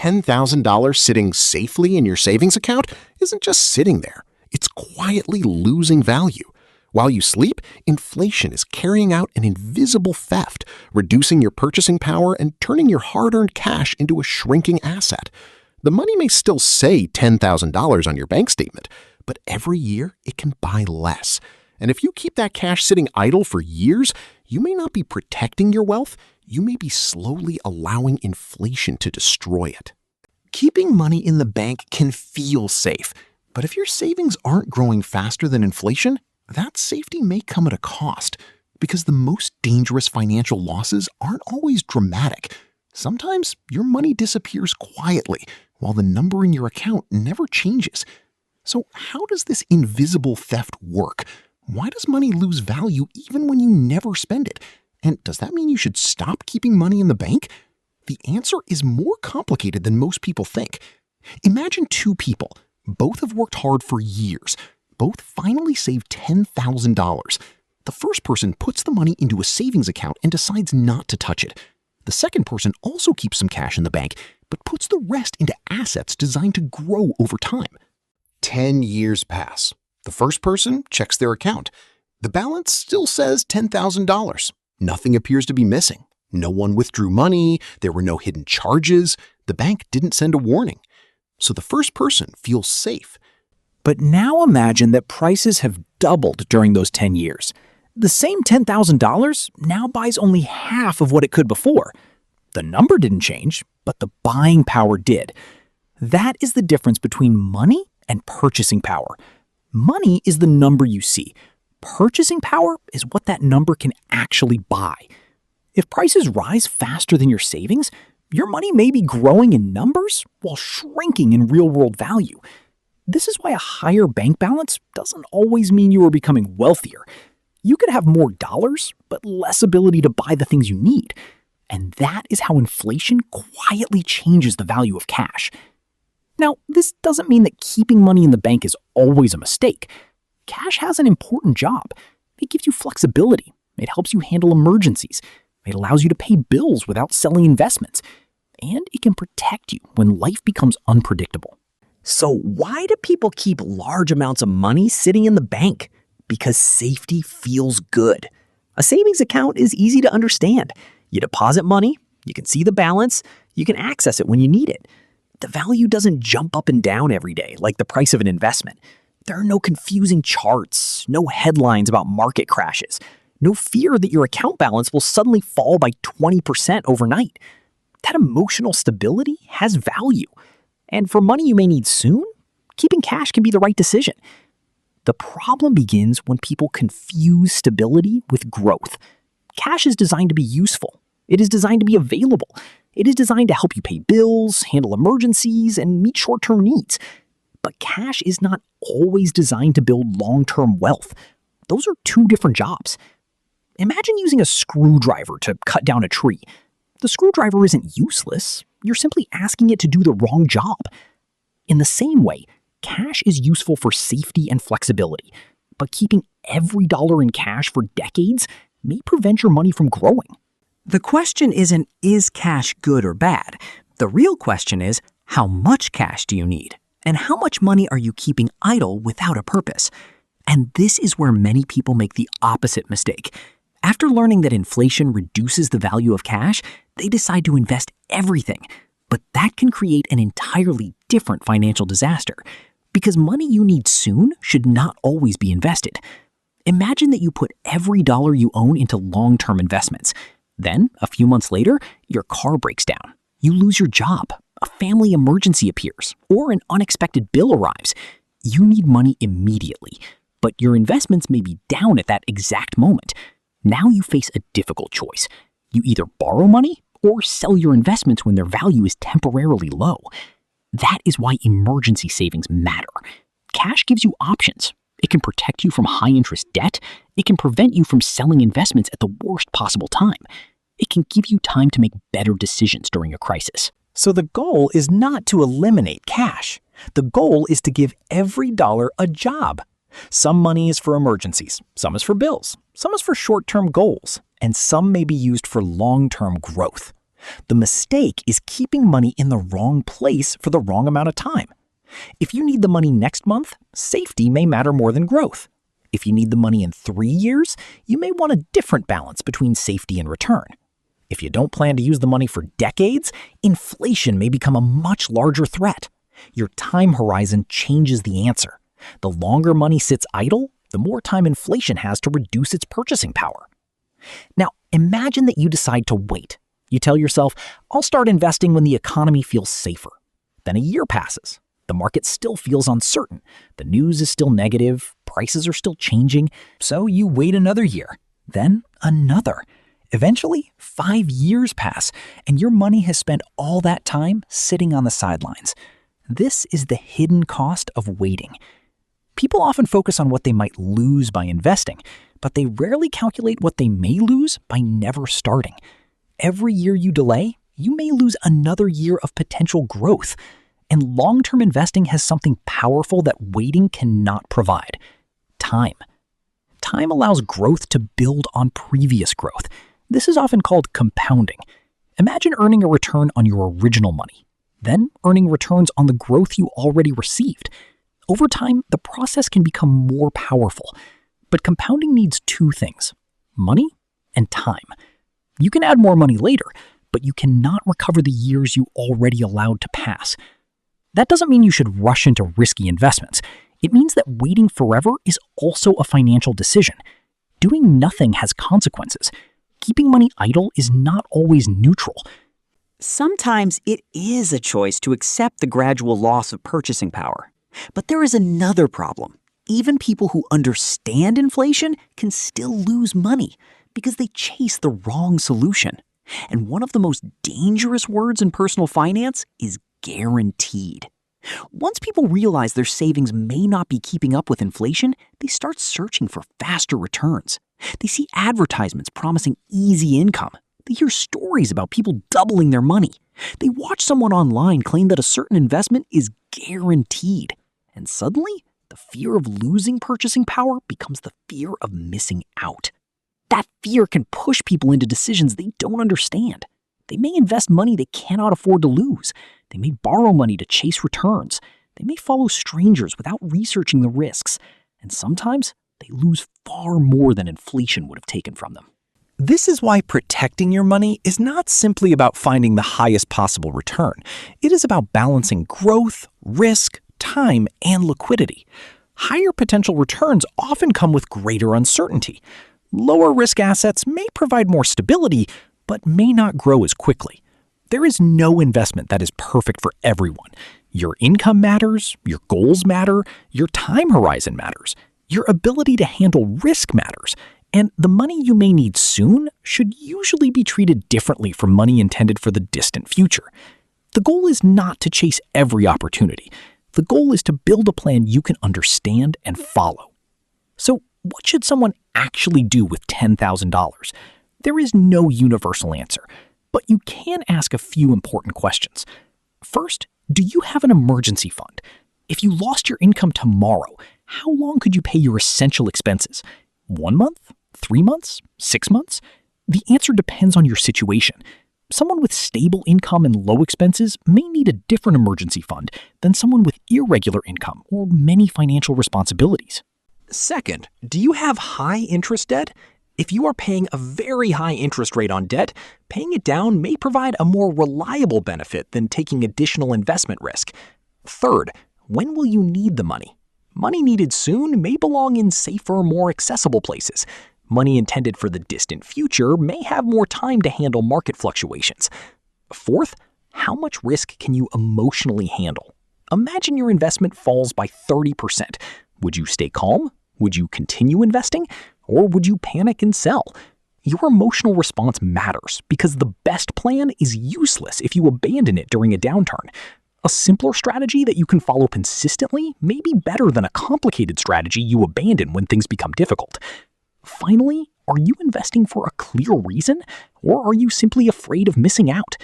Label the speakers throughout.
Speaker 1: $10,000 sitting safely in your savings account isn't just sitting there. It's quietly losing value. While you sleep, inflation is carrying out an invisible theft, reducing your purchasing power and turning your hard-earned cash into a shrinking asset. The money may still say $10,000 on your bank statement, but every year it can buy less. And if you keep that cash sitting idle for years, you may not be protecting your wealth, you may be slowly allowing inflation to destroy it. Keeping money in the bank can feel safe, but if your savings aren't growing faster than inflation, that safety may come at a cost, because the most dangerous financial losses aren't always dramatic. Sometimes your money disappears quietly, while the number in your account never changes. So how does this invisible theft work? Why does money lose value even when you never spend it? And does that mean you should stop keeping money in the bank? The answer is more complicated than most people think. Imagine two people. Both have worked hard for years. Both finally saved $10,000. The first person puts the money into a savings account and decides not to touch it. The second person also keeps some cash in the bank, but puts the rest into assets designed to grow over time. 10 years pass. The first person checks their account. The balance still says $10,000. Nothing appears to be missing. No one withdrew money. There were no hidden charges. The bank didn't send a warning. So the first person feels safe.
Speaker 2: But now imagine that prices have doubled during those 10 years. The same $10,000 now buys only half of what it could before. The number didn't change, but the buying power did. That is the difference between money and purchasing power. Money is the number you see. Purchasing power is what that number can actually buy. If prices rise faster than your savings, your money may be growing in numbers while shrinking in real-world value. This is why a higher bank balance doesn't always mean you are becoming wealthier. You could have more dollars, but less ability to buy the things you need. And that is how inflation quietly changes the value of cash. Now, this doesn't mean that keeping money in the bank is always a mistake. Cash has an important job. It gives you flexibility. It helps you handle emergencies. It allows you to pay bills without selling investments. And it can protect you when life becomes unpredictable. So why do people keep large amounts of money sitting in the bank? Because safety feels good. A savings account is easy to understand. You deposit money, you can see the balance, you can access it when you need it. The value doesn't jump up and down every day like the price of an investment. There are no confusing charts, no headlines about market crashes, no fear that your account balance will suddenly fall by 20% overnight. That emotional stability has value. And for money you may need soon, keeping cash can be the right decision. The problem begins when people confuse stability with growth. Cash is designed to be useful. It is designed to be available. It is designed to help you pay bills, handle emergencies, and meet short-term needs. But cash is not always designed to build long-term wealth. Those are two different jobs. Imagine using a screwdriver to cut down a tree. The screwdriver isn't useless. You're simply asking it to do the wrong job. In the same way, cash is useful for safety and flexibility, but keeping every dollar in cash for decades may prevent your money from growing.
Speaker 3: The question isn't, is cash good or bad? The real question is, how much cash do you need? And how much money are you keeping idle without a purpose? And this is where many people make the opposite mistake. After learning that inflation reduces the value of cash, they decide to invest everything. But that can create an entirely different financial disaster, because money you need soon should not always be invested. Imagine that you put every dollar you own into long-term investments. Then, a few months later, your car breaks down. You lose your job. A family emergency appears, or an unexpected bill arrives. You need money immediately, but your investments may be down at that exact moment. Now you face a difficult choice. You either borrow money or sell your investments when their value is temporarily low. That is why emergency savings matter. Cash gives you options. It can protect you from high-interest debt. It can prevent you from selling investments at the worst possible time. It can give you time to make better decisions during a crisis.
Speaker 2: So the goal is not to eliminate cash. The goal is to give every dollar a job. Some money is for emergencies, some is for bills, some is for short-term goals, and some may be used for long-term growth. The mistake is keeping money in the wrong place for the wrong amount of time. If you need the money next month, safety may matter more than growth. If you need the money in 3 years, you may want a different balance between safety and return. If you don't plan to use the money for decades, inflation may become a much larger threat. Your time horizon changes the answer. The longer money sits idle, the more time inflation has to reduce its purchasing power. Now, imagine that you decide to wait. You tell yourself, I'll start investing when the economy feels safer. Then a year passes. The market still feels uncertain. The news is still negative. Prices are still changing. So you wait another year. Then another. Eventually, 5 years pass, and your money has spent all that time sitting on the sidelines. This is the hidden cost of waiting. People often focus on what they might lose by investing, but they rarely calculate what they may lose by never starting. Every year you delay, you may lose another year of potential growth. And long-term investing has something powerful that waiting cannot provide: time. Time allows growth to build on previous growth. This is often called compounding. Imagine earning a return on your original money, then earning returns on the growth you already received. Over time, the process can become more powerful. But compounding needs 2 things: money and time. You can add more money later, but you cannot recover the years you already allowed to pass. That doesn't mean you should rush into risky investments. It means that waiting forever is also a financial decision. Doing nothing has consequences. Keeping money idle is not always neutral.
Speaker 3: Sometimes it is a choice to accept the gradual loss of purchasing power. But there is another problem. Even people who understand inflation can still lose money because they chase the wrong solution. And one of the most dangerous words in personal finance is guaranteed. Once people realize their savings may not be keeping up with inflation, they start searching for faster returns. They see advertisements promising easy income. They hear stories about people doubling their money. They watch someone online claim that a certain investment is guaranteed. And suddenly, the fear of losing purchasing power becomes the fear of missing out. That fear can push people into decisions they don't understand. They may invest money they cannot afford to lose. They may borrow money to chase returns. They may follow strangers without researching the risks. And sometimes, they lose far more than inflation would have taken from them.
Speaker 2: This is why protecting your money is not simply about finding the highest possible return. It is about balancing growth, risk, time, and liquidity. Higher potential returns often come with greater uncertainty. Lower risk assets may provide more stability, but may not grow as quickly. There is no investment that is perfect for everyone. Your income matters, your goals matter, your time horizon matters, your ability to handle risk matters, and the money you may need soon should usually be treated differently from money intended for the distant future. The goal is not to chase every opportunity. The goal is to build a plan you can understand and follow. So, what should someone actually do with $10,000? There is no universal answer, but you can ask a few important questions. First, do you have an emergency fund? If you lost your income tomorrow, how long could you pay your essential expenses? 1 month? 3 months? 6 months? The answer depends on your situation. Someone with stable income and low expenses may need a different emergency fund than someone with irregular income or many financial responsibilities.
Speaker 4: Second, do you have high interest debt? If you are paying a very high interest rate on debt, paying it down may provide a more reliable benefit than taking additional investment risk. Third, when will you need the money? Money needed soon may belong in safer, more accessible places. Money intended for the distant future may have more time to handle market fluctuations. Fourth, how much risk can you emotionally handle? Imagine your investment falls by 30%. Would you stay calm? Would you continue investing? Or would you panic and sell? Your emotional response matters because the best plan is useless if you abandon it during a downturn. A simpler strategy that you can follow consistently may be better than a complicated strategy you abandon when things become difficult. Finally, are you investing for a clear reason, or are you simply afraid of missing out?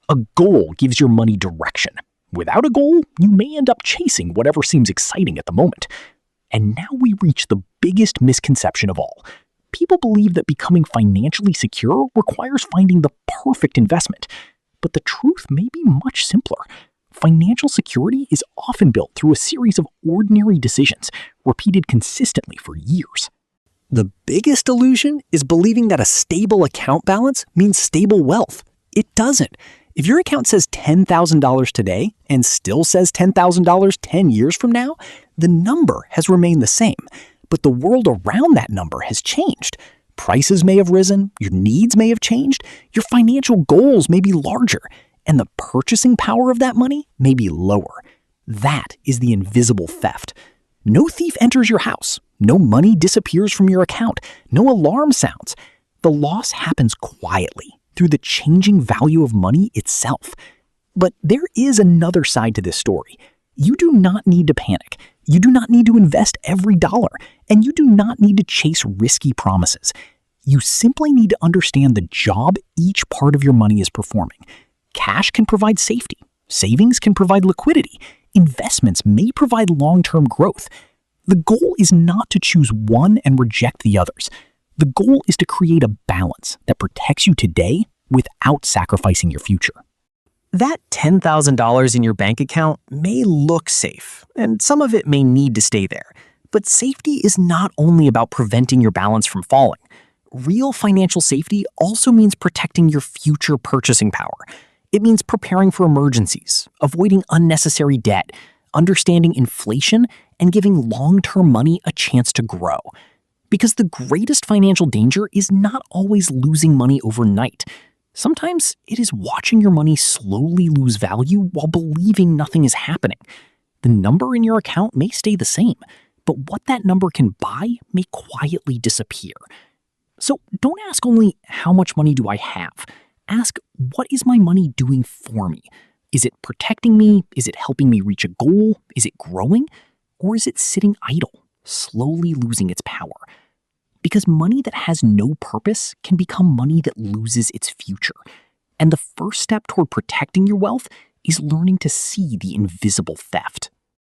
Speaker 4: A goal gives your money direction. Without a goal, you may end up chasing whatever seems exciting at the moment. And now we reach the biggest misconception of all. People believe that becoming financially secure requires finding the perfect investment. But the truth may be much simpler. Financial security is often built through a series of ordinary decisions, repeated consistently for years.
Speaker 3: The biggest illusion is believing that a stable account balance means stable wealth. It doesn't. If your account says $10,000 today and still says $10,000 10 years from now, the number has remained the same, but the world around that number has changed. Prices may have risen, your needs may have changed, your financial goals may be larger, and the purchasing power of that money may be lower. That is the invisible theft. No thief enters your house. No money disappears from your account. No alarm sounds. The loss happens quietly through the changing value of money itself. But there is another side to this story. You do not need to panic. You do not need to invest every dollar, and you do not need to chase risky promises. You simply need to understand the job each part of your money is performing. Cash can provide safety. Savings can provide liquidity. Investments may provide long-term growth. The goal is not to choose one and reject the others. The goal is to create a balance that protects you today without sacrificing your future.
Speaker 2: That $10,000 in your bank account may look safe, and some of it may need to stay there. But safety is not only about preventing your balance from falling. Real financial safety also means protecting your future purchasing power. It means preparing for emergencies, avoiding unnecessary debt, understanding inflation, and giving long-term money a chance to grow. Because the greatest financial danger is not always losing money overnight. Sometimes it is watching your money slowly lose value while believing nothing is happening. The number in your account may stay the same, but what that number can buy may quietly disappear. So don't ask only how much money do I have. Ask, what is my money doing for me? Is it protecting me? Is it helping me reach a goal? Is it growing? Or is it sitting idle, slowly losing its power? Because money that has no purpose can become money that loses its future. And the first step toward protecting your wealth is learning to see the invisible theft.